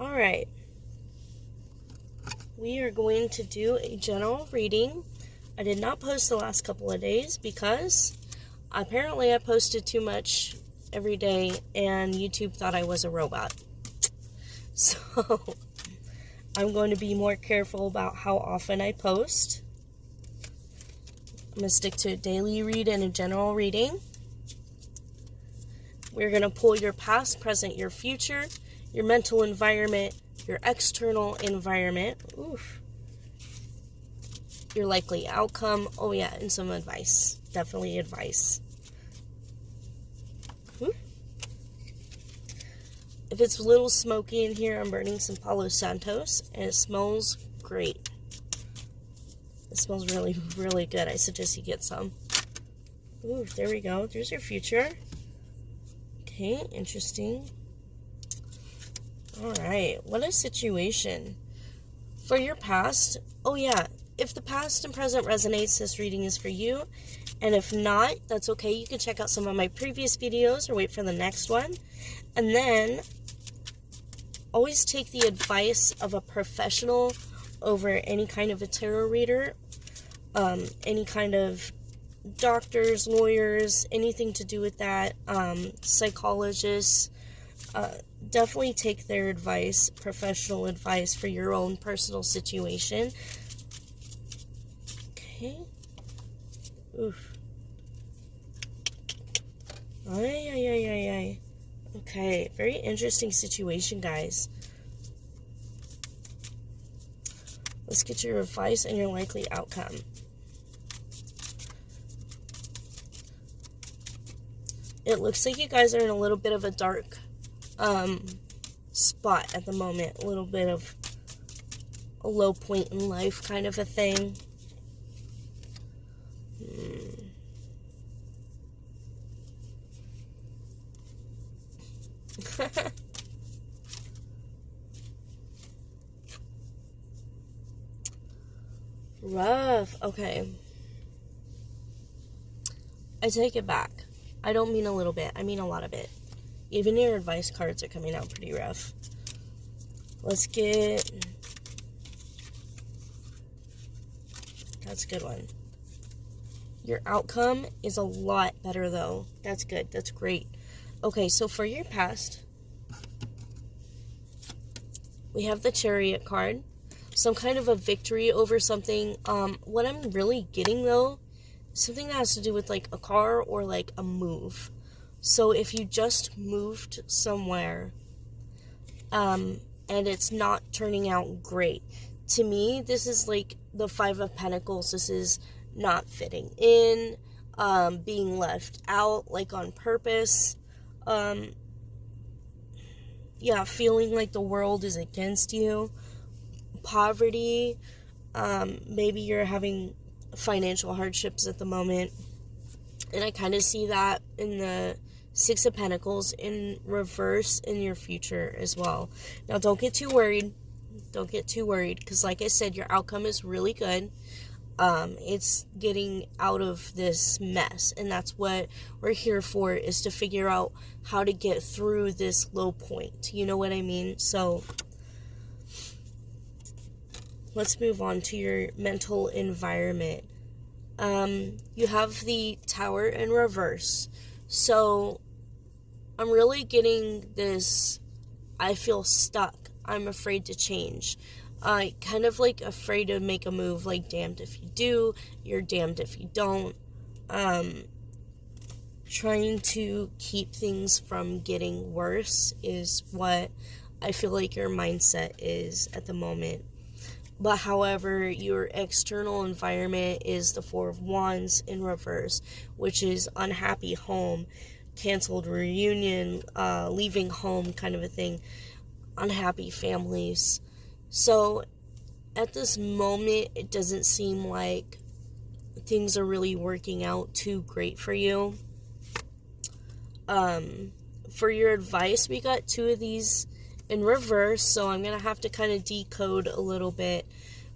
Alright. We are going to do a general reading. I did not post the last couple of days because apparently I posted too much every day and YouTube thought I was a robot. So I'm going to be more careful about how often I post. I'm going to stick to a daily read and a general reading. We're going to pull your past, present, your future, your mental environment, your external environment, your likely outcome, and some advice. Definitely advice. If it's a little smoky in here, I'm burning some Palo Santos, and it smells great. It smells really, really good. I suggest you get some. There we go. There's your future. Okay, interesting. Alright, what a situation. For your past, if the past and present resonates, this reading is for you. And if not, that's okay. You can check out some of my previous videos or wait for the next one. And then, always take the advice of a professional over any kind of a tarot reader. Any kind of doctors, lawyers, anything to do with that, psychologists. Definitely take their advice, professional advice for your own personal situation. Okay. Ay. Okay, very interesting situation, guys. Let's get your advice and your likely outcome. It looks like you guys are in a little bit of a dark spot at the moment. A little bit of a low point in life kind of a thing. Rough. Okay. I take it back. I don't mean a little bit. I mean a lot of it. Even your advice cards are coming out pretty rough. Let's get... That's a good one. Your outcome is a lot better, though. That's good. That's great. Okay, so for your past, we have the Chariot card. Some kind of a victory over something. What I'm really getting, though, something that has to do with, like, a car or, like, a move. So if you just moved somewhere, and it's not turning out great, to me, this is, like, the Five of Pentacles. This is not fitting in, being left out, like, on purpose. Feeling like the world is against you. Poverty. Maybe you're having financial hardships at the moment. And I kind of see that in the Six of Pentacles in reverse in your future as well. Now, don't get too worried. Don't get too worried. Because like I said, your outcome is really good. It's getting out of this mess. And that's what we're here for, is to figure out how to get through this low point. You know what I mean? So, let's move on to your mental environment. You have the Tower in reverse. So, I'm really getting this, I feel stuck. I'm afraid to change. Kind of like afraid to make a move, like damned if you do, you're damned if you don't. Trying to keep things from getting worse is what I feel like your mindset is at the moment. But however, your external environment is the Four of Wands in reverse, which is unhappy home, canceled reunion, leaving home kind of a thing, unhappy families. So, at this moment, it doesn't seem like things are really working out too great for you. For your advice, we got two of these in reverse, so I'm going to have to kind of decode a little bit.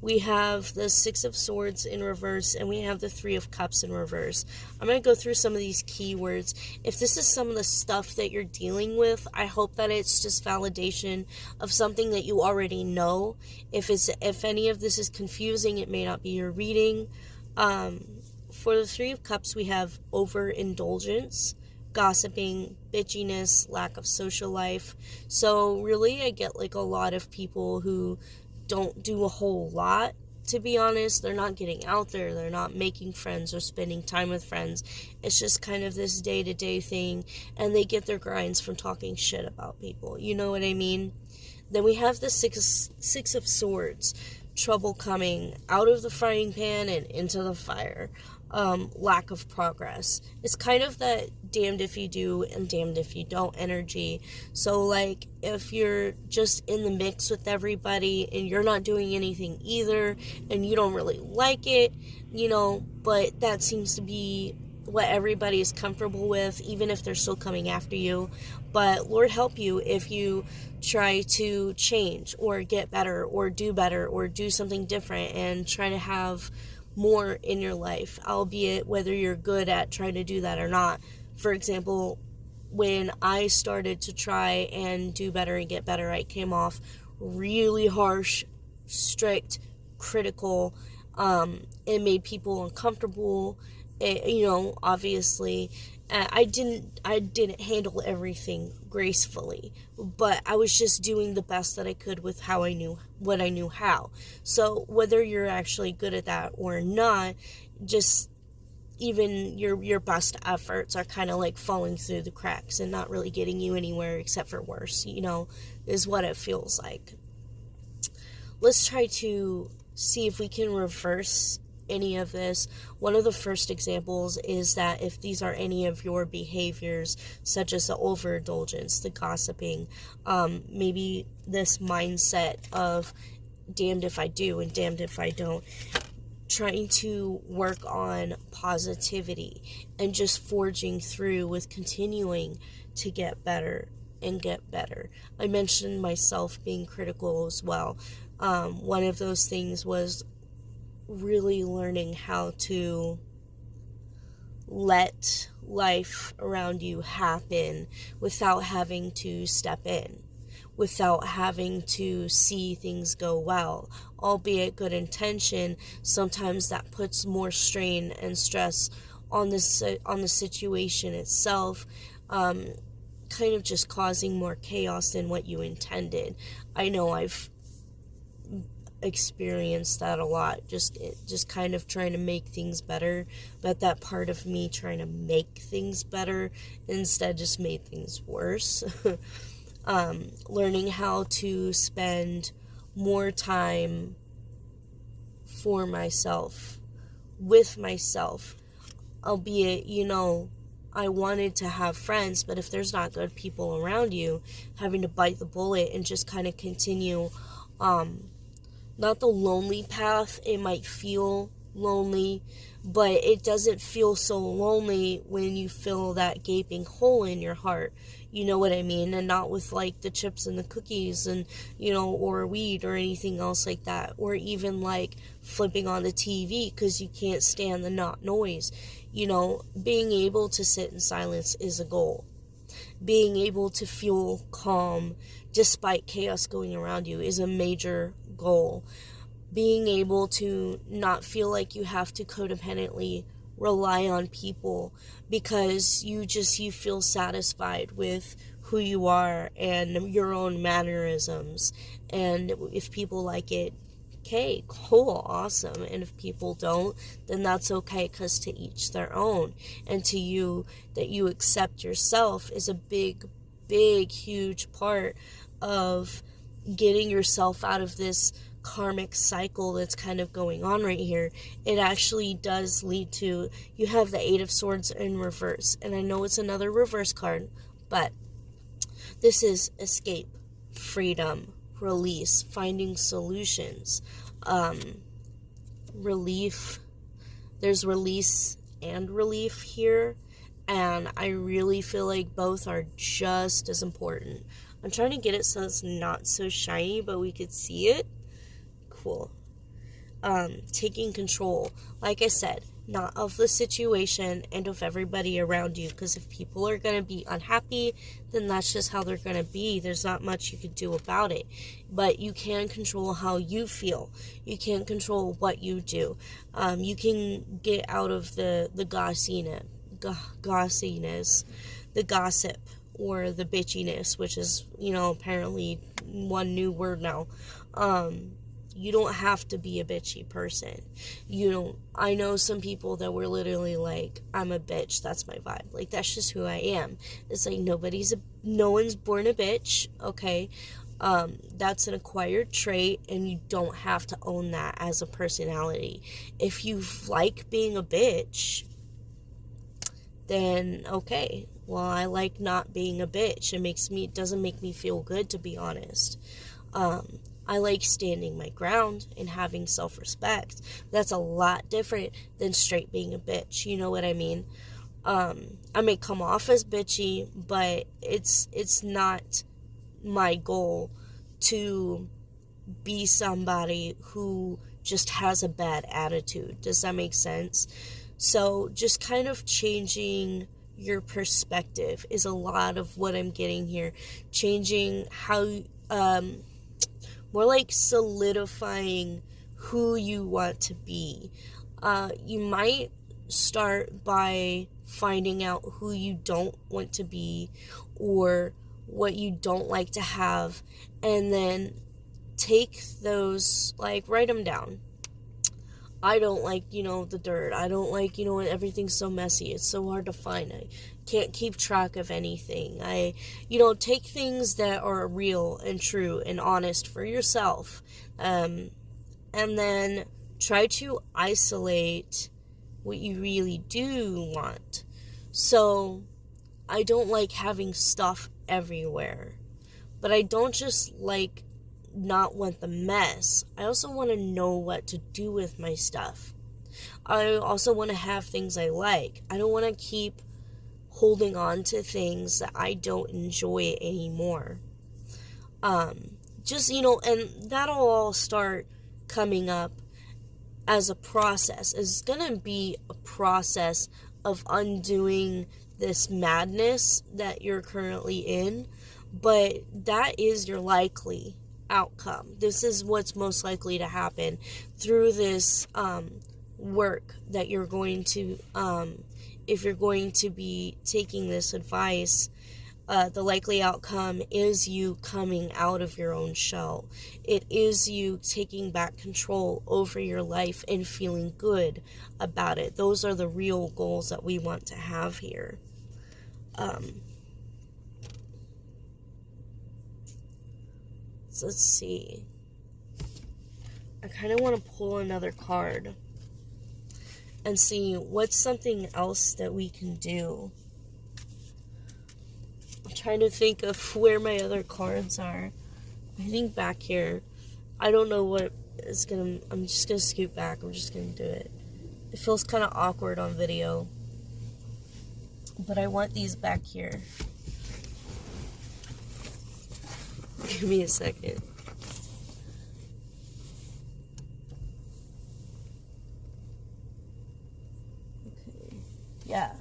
we have the Six of Swords in reverse, and we have the Three of Cups in reverse. I'm going to go through some of these keywords. If this is some of the stuff that you're dealing with, I hope that it's just validation of something that you already know. If any of this is confusing, it may not be your reading. For the Three of Cups, we have overindulgence, gossiping, bitchiness, lack of social life. So really, I get like a lot of people who don't do a whole lot, to be honest. They're not getting out there, they're not making friends or spending time with friends. It's just kind of this day-to-day thing, and they get their grinds from talking shit about people, you know what I mean? Then we have the Six of Swords, trouble coming out of the frying pan and into the fire. Lack of progress. It's kind of that damned if you do and damned if you don't energy. So like if you're just in the mix with everybody and you're not doing anything either and you don't really like it, you know, but that seems to be what everybody is comfortable with, even if they're still coming after you. But Lord help you if you try to change or get better or do something different and try to have more in your life, albeit whether you're good at trying to do that or not. For example, when I started to try and do better and get better, I came off really harsh, strict, critical. It made people uncomfortable. Obviously, I didn't handle everything gracefully, but I was just doing the best that I could with what I knew how. So whether you're actually good at that or not, just even your best efforts are kind of like falling through the cracks and not really getting you anywhere except for worse, is what it feels like. Let's try to see if we can reverse any of this. One of the first examples is that if these are any of your behaviors, such as the overindulgence, the gossiping, maybe this mindset of damned if I do and damned if I don't, trying to work on positivity and just forging through with continuing to get better and get better. I mentioned myself being critical as well. One of those things was really learning how to let life around you happen without having to step in, without having to see things go well, albeit good intention. Sometimes that puts more strain and stress on the situation itself, kind of just causing more chaos than what you intended. I know I've experienced that a lot, just kind of trying to make things better, but that part of me trying to make things better instead just made things worse. Learning how to spend more time for myself, with myself, albeit, I wanted to have friends, but if there's not good people around you, having to bite the bullet and just kind of continue, not the lonely path. It might feel lonely, but it doesn't feel so lonely when you feel that gaping hole in your heart. You know what I mean? And not with like the chips and the cookies and, or weed or anything else like that. Or even like flipping on the TV because you can't stand the noise. Being able to sit in silence is a goal. Being able to feel calm despite chaos going around you is a major goal. Being able to not feel like you have to codependently rely on people because you feel satisfied with who you are and your own mannerisms. And if people like it, okay, cool, awesome. And if people don't, then that's okay, because to each their own. And to you, that you accept yourself is a big, huge part of getting yourself out of this karmic cycle that's kind of going on right here. It actually does lead to, you have the Eight of Swords in reverse, and I know it's another reverse card, but this is escape, freedom, release, finding solutions, relief. There's release and relief here, and I really feel like both are just as important. I'm trying to get it so it's not so shiny, but we could see it. Cool. taking control, like I said, not of the situation and of everybody around you, because if people are going to be unhappy, then that's just how they're going to be. There's not much you can do about it, but you can control how you feel. You can control what you do. You can get out of the gossiness, the gossip, or the bitchiness, which is, apparently one new word now. You don't have to be a bitchy person. I know some people that were literally like, I'm a bitch, that's my vibe. Like, that's just who I am. It's like, no one's born a bitch, okay? That's an acquired trait, and you don't have to own that as a personality. If you like being a bitch, then okay. Well, I like not being a bitch. It doesn't make me feel good, to be honest. I like standing my ground and having self-respect. That's a lot different than straight being a bitch. You know what I mean? I may come off as bitchy, but it's not my goal to be somebody who just has a bad attitude. Does that make sense? So just kind of changing your perspective is a lot of what I'm getting here. Changing how, more like solidifying who you want to be. You might start by finding out who you don't want to be, or what you don't like to have, and then take those, like, write them down. I don't like, the dirt. I don't like, when everything's so messy. It's so hard to find. I can't keep track of anything. Take things that are real and true and honest for yourself. And then try to isolate what you really do want. So, I don't like having stuff everywhere. But I don't just not want the mess. I also want to know what to do with my stuff. I also want to have things I like. I don't want to keep holding on to things that I don't enjoy anymore. And that'll all start coming up as a process. It's gonna be a process of undoing this madness that you're currently in, but that is your likely outcome. This is what's most likely to happen through this work that you're going to, if you're going to be taking this advice. The likely outcome is you coming out of your own shell. It is you taking back control over your life and feeling good about it. Those are the real goals that we want to have here. So let's see. I kind of want to pull another card and see what's something else that we can do. I'm trying to think of where my other cards are. I think back here. I don't know what is gonna... I'm just gonna scoot back. I'm just gonna do it. It feels kind of awkward on video. But I want these back here. Give me a second. Okay. Yeah.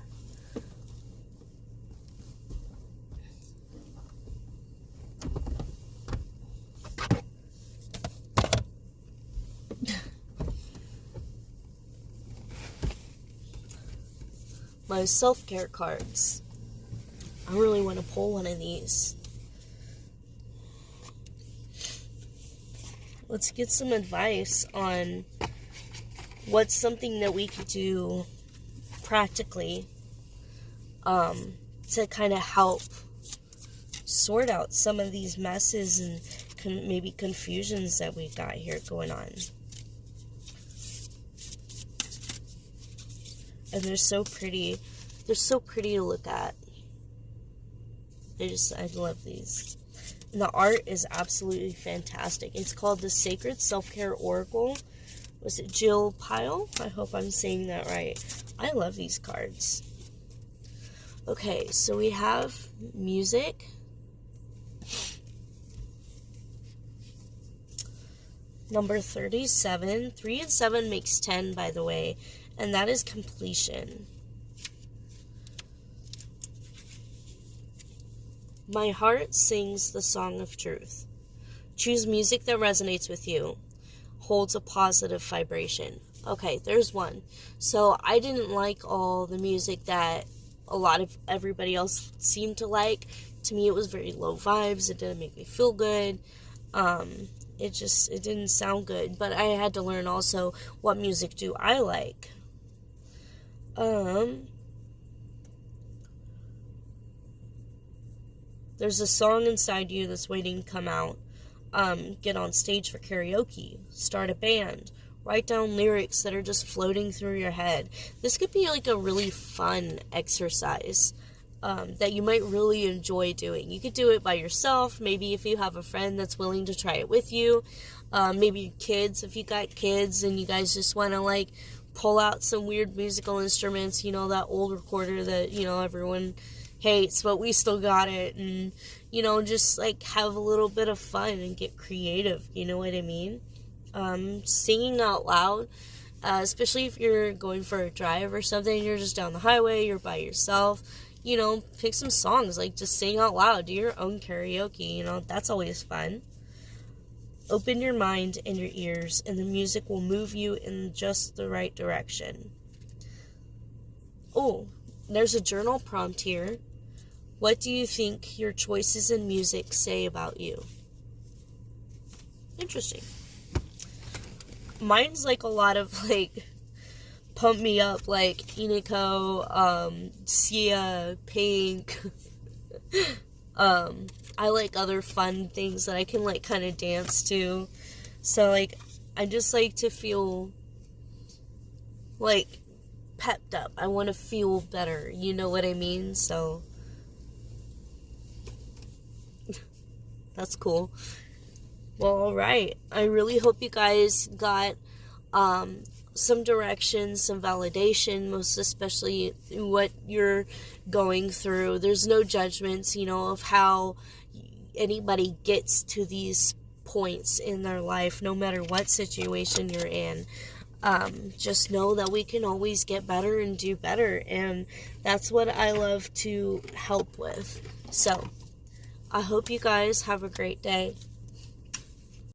My self-care cards. I really want to pull one of these. Let's get some advice on what's something that we could do practically to kind of help sort out some of these messes and maybe confusions that we've got here going on. And they're so pretty. They're so pretty to look at. I love these. And the art is absolutely fantastic. It's called the Sacred Self-Care Oracle. Was it Jill Pyle? I hope I'm saying that right. I love these cards. Okay, so we have music. Number 37. 3 and 7 makes 10, by the way, and that is completion. My heart sings the song of truth. Choose music that resonates with you, holds a positive vibration. Okay, there's one. So I didn't like all the music that a lot of everybody else seemed to like. To me, it was very low vibes. It didn't make me feel good. It didn't sound good. But I had to learn also, what music do I like? There's a song inside you that's waiting to come out. Get on stage for karaoke. Start a band. Write down lyrics that are just floating through your head. This could be like a really fun exercise that you might really enjoy doing. You could do it by yourself. Maybe if you have a friend that's willing to try it with you. Maybe kids, if you got kids and you guys just want to like pull out some weird musical instruments. You know, that old recorder that, you know, everyone hates, but we still got it. And, you know, just like have a little bit of fun and get creative. You know what I mean? Singing out loud, especially if you're going for a drive or something, you're just down the highway, you're by yourself, you know, pick some songs, like just sing out loud, do your own karaoke, you know, that's always fun. Open your mind and your ears, and the music will move you in just the right direction. Oh, there's a journal prompt here. What do you think your choices in music say about you? Interesting. Mine's like a lot of like pump me up, like Iniko, Sia, Pink. I like other fun things that I can like kind of dance to. So like I just like to feel like pepped up. I want to feel better. You know what I mean? So that's cool. Well, alright. I really hope you guys got some direction, some validation, most especially what you're going through. There's no judgments, you know, of how anybody gets to these points in their life, no matter what situation you're in. Just know that we can always get better and do better, and that's what I love to help with. So, I hope you guys have a great day.